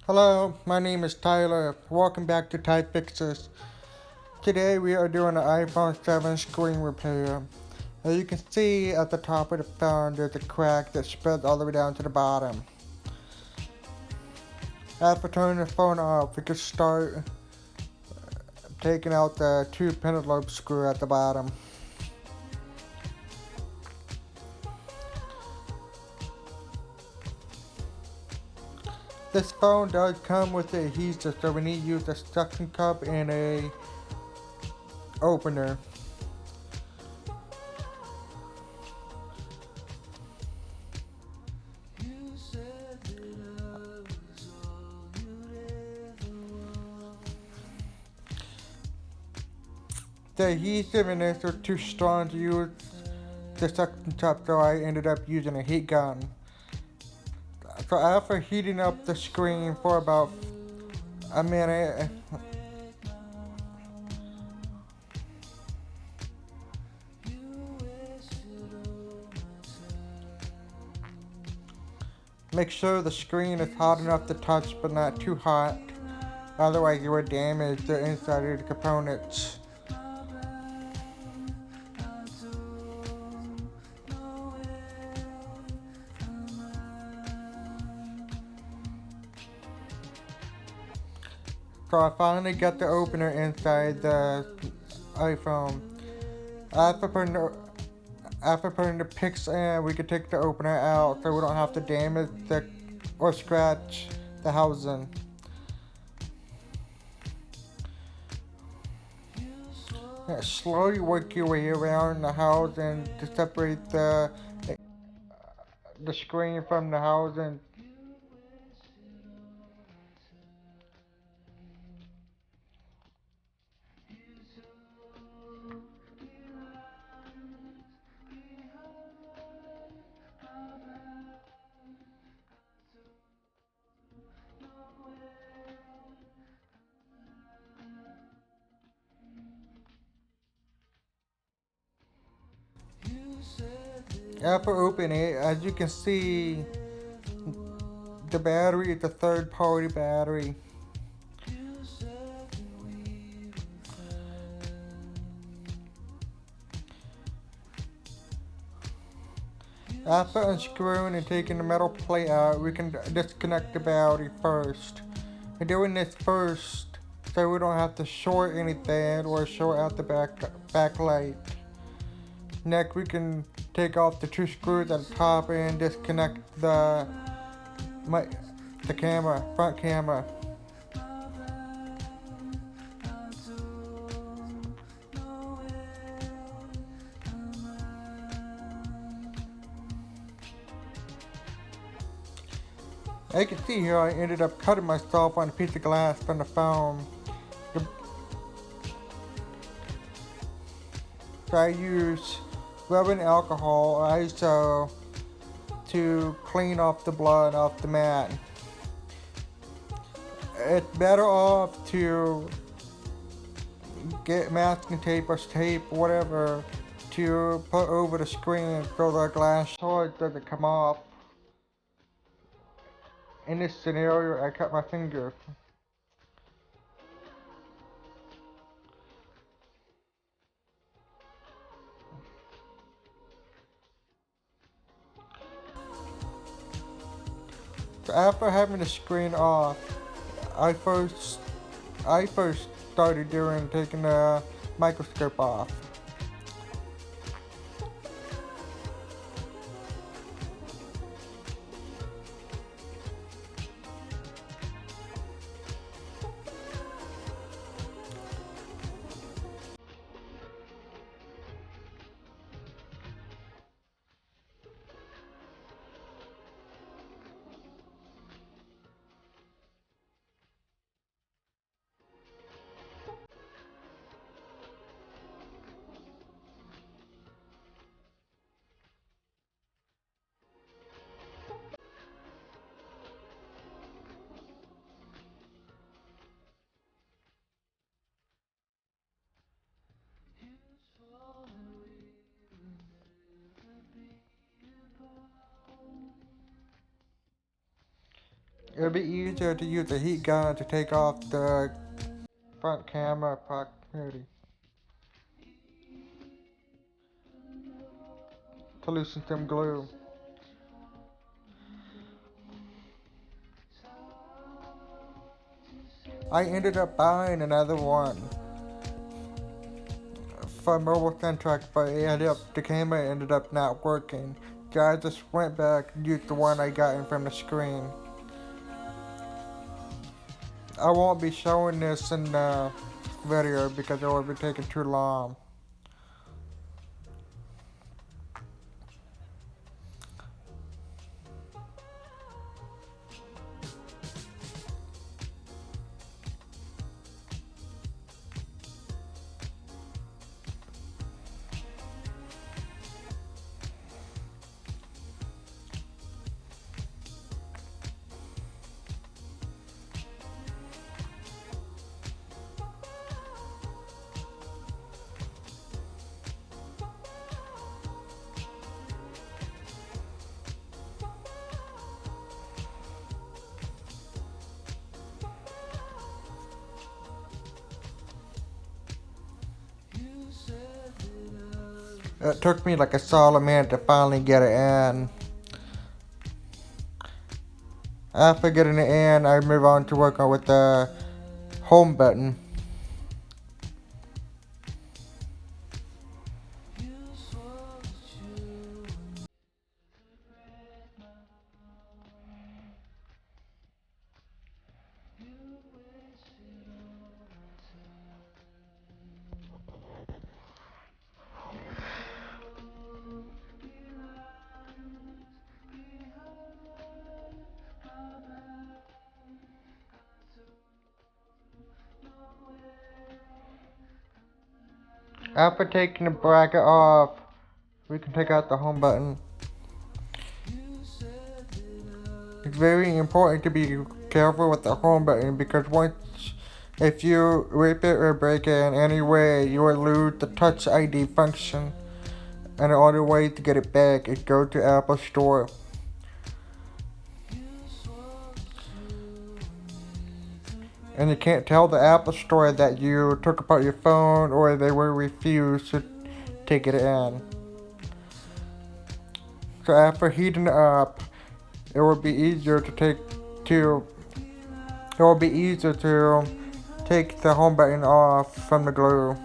Hello, my name is Tyler. Welcome back to Type Fixes. Today we are doing an iPhone 7 screen repair. As you can see at the top of the phone, there's a crack that spreads all the way down to the bottom. After turning the phone off, we can start taking out the two pentalobe screw at the bottom. This phone does come with the adhesive, so we need to use a suction cup and a opener. The adhesive in this was too strong to use the suction cup, so I ended up using a heat gun. So after heating up the screen for about a minute, make sure the screen is hot enough to touch but not too hot, otherwise you would damage the inside of the components. So I finally got the opener inside the iPhone. After putting the pics in, we could take the opener out so we don't have to damage or scratch the housing. Slowly work your way around the housing to separate the screen from the housing. After opening it, as you can see, the battery is a third-party battery. After unscrewing and taking the metal plate out, we can disconnect the battery first. We're doing this first so we don't have to short anything or short out the backlight. Next, we can take off the two screws at the top and disconnect the front camera. As you can see here, I ended up cutting myself on a piece of glass from the phone. So I use rubbing alcohol or ISO to clean off the blood off the mat. It's better off to get masking tape or tape, whatever, to put over the screen so the glass shard doesn't come off. In this scenario, I cut my finger. So after having the screen off, I first started doing taking the microscope off. It'll be easier to use a heat gun to take off the front camera proximity to loosen some glue. I ended up buying another one for mobile centric, but the camera ended up not working. So I just went back and used the one I got from the screen. I won't be showing this in the video because it will be taking too long. It took me like a solid minute to finally get it in. After getting it in, I move on to working with the home button. After taking the bracket off, we can take out the home button. It's very important to be careful with the home button because if you rip it or break it in any way, you will lose the Touch ID function. And the only way to get it back is go to Apple Store. And you can't tell the Apple Store that you took apart your phone or they will refuse to take it in. So after heating it up, it will be easier to take the home button off from the glue.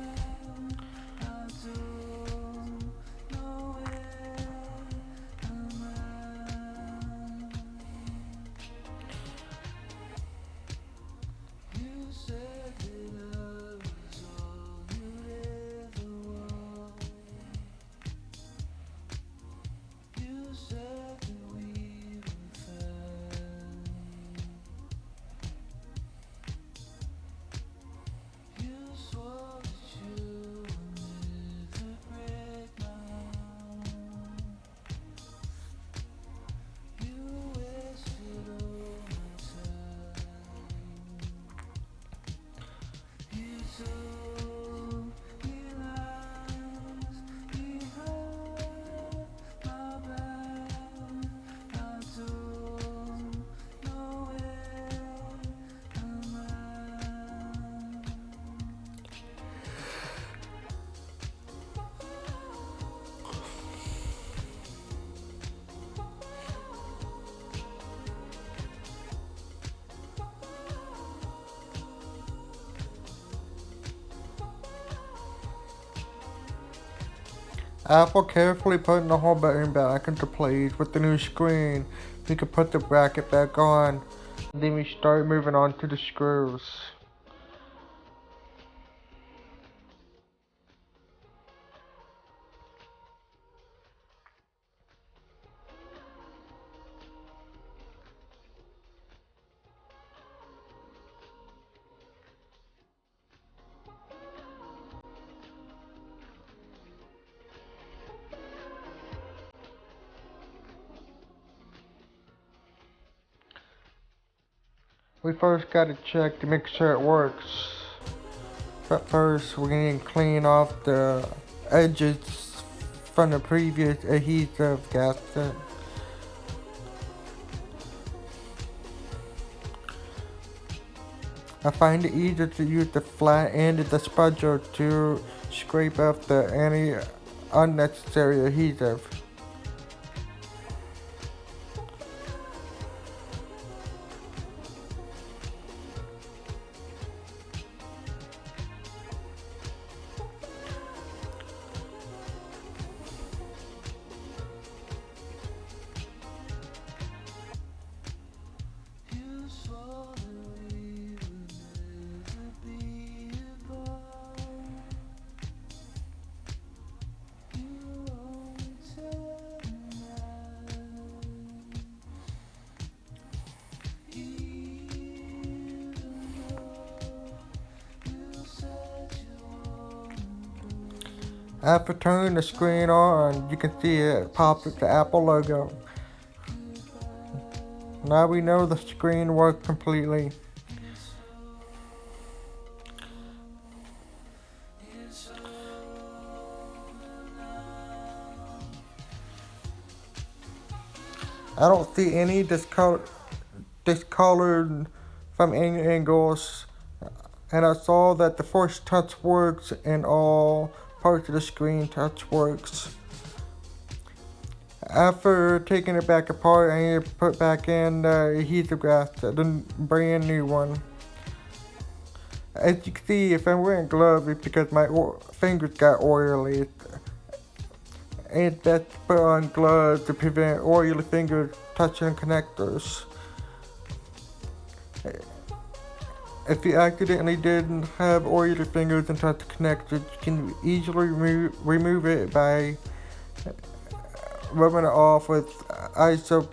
After carefully putting the home button back into place with the new screen, we can put the bracket back on. Then we start moving on to the screws. We first gotta check to make sure it works. But first, we need to clean off the edges from the previous adhesive gasket. I find it easier to use the flat end of the spudger to scrape off any unnecessary adhesive. After turning the screen on, you can see it pop up the Apple logo. Now we know the screen worked completely. I don't see any discolored from any angles, and I saw that the Force Touch works and all parts of the screen touch works. After taking it back apart, I need to put back in the adhesive graft, the brand new one. As you can see, if I'm wearing gloves, it's because my fingers got oily. And it's best to put on gloves to prevent oily fingers touching connectors. If you accidentally didn't have oily fingers and touch the connectors, you can easily remove it by rubbing it off with iso.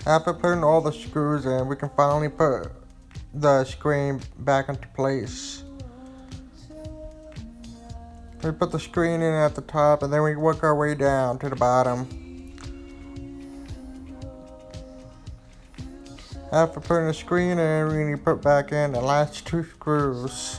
After putting all the screws in, we can finally put the screen back into place. We put the screen in at the top and then we work our way down to the bottom. After putting the screen in, we need to put back in the last 2 screws.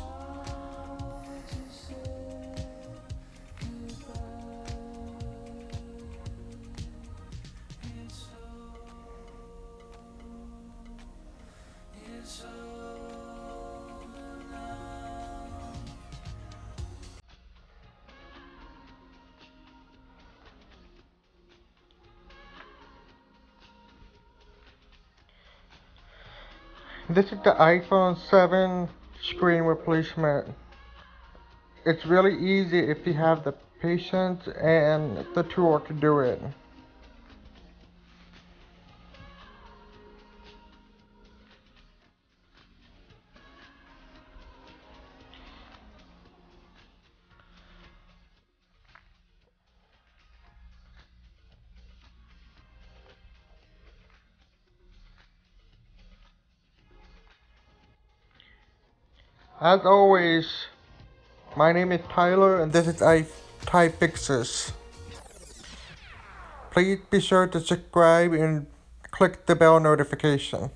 This is the iPhone 7 screen replacement. It's really easy if you have the patience and the tool to do it. As always, my name is Tyler and this is iFixes. Please be sure to subscribe and click the bell notification.